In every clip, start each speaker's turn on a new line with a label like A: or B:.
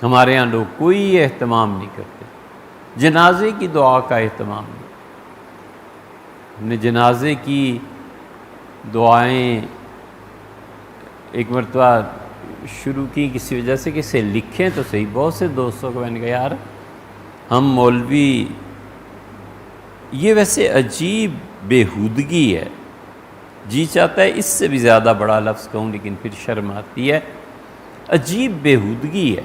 A: ہمارے ہاں لوگ کوئی اہتمام نہیں کرتے، جنازے کی دعا کا اہتمام نہیں۔ ہم نے جنازے کی دعائیں ایک مرتبہ شروع کی کسی وجہ سے کہ اسے لکھیں تو صحیح۔ بہت سے دوستوں کو میں نے کہا یار ہم مولوی، یہ ویسے عجیب بےہودگی ہے، جی چاہتا ہے اس سے بھی زیادہ بڑا لفظ کہوں لیکن پھر شرم آتی ہے، عجیب بےہودگی ہے۔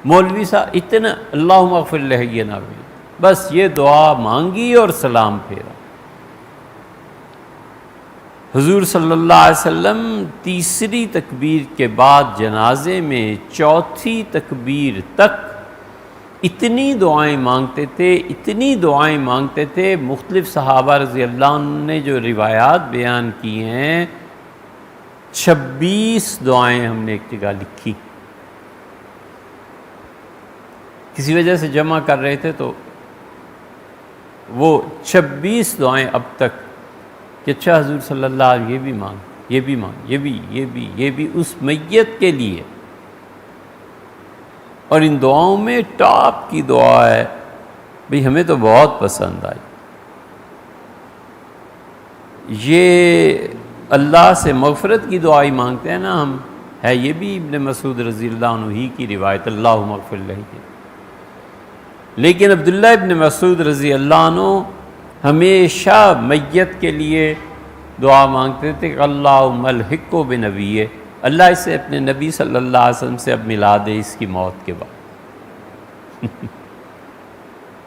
A: مولوی صاحب اتنا اللہم اغفر لحینا بس یہ دعا مانگی اور سلام پھیرا۔ حضور صلی اللہ علیہ وسلم تیسری تکبیر کے بعد جنازے میں چوتھی تکبیر تک اتنی دعائیں مانگتے تھے، اتنی دعائیں مانگتے تھے۔ مختلف صحابہ رضی اللہ عنہ نے جو روایات بیان کی ہیں، 26 دعائیں ہم نے ایک جگہ لکھی، کسی وجہ سے جمع کر رہے تھے تو وہ 26 دعائیں اب تک کہ اچھا حضور صلی اللہ علیہ وسلم یہ بھی مانگ، یہ بھی مانگ، یہ بھی اس میت کے لیے۔ اور ان دعاؤں میں ٹاپ کی دعا ہے، بھئی ہمیں تو بہت پسند آئی، یہ اللہ سے مغفرت کی دعائی مانگتے ہیں نا ہم، ہے یہ بھی ابن مسعود رضی اللہ عنہ ہی کی روایت، اللہم اغفر لہ۔ لیکن عبداللہ ابن مسعود رضی اللہ عنہ ہمیشہ میت کے لیے دعا مانگتے تھے کہ اللہم الحقہ بنبیہ، اللہ اسے اپنے نبی صلی اللہ علیہ وسلم سے اب ملا دے اس کی موت کے بعد۔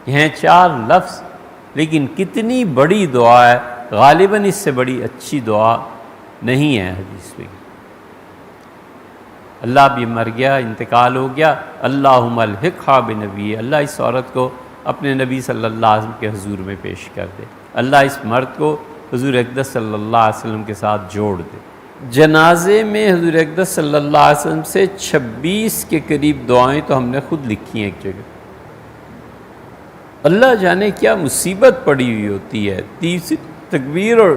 A: یہ ہیں 4 لفظ، لیکن کتنی بڑی دعا ہے، غالباً اس سے بڑی اچھی دعا نہیں ہے حدیث میں۔ اللہ اب یہ مر گیا، انتقال ہو گیا، اللہم الحقہ بنبیہ، اللہ اس عورت کو اپنے نبی صلی اللہ علیہ وسلم کے حضور میں پیش کر دے، اللہ اس مرد کو حضور اقدس صلی اللہ علیہ وسلم کے ساتھ جوڑ دے۔ جنازے میں حضور اقدس صلی اللہ علیہ وسلم سے 26 کے قریب دعائیں تو ہم نے خود لکھی ہیں ایک جگہ۔ اللہ جانے کیا مصیبت پڑی ہوئی ہوتی ہے، تیسری تکبیر اور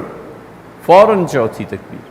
A: فوراً چوتھی تکبیر۔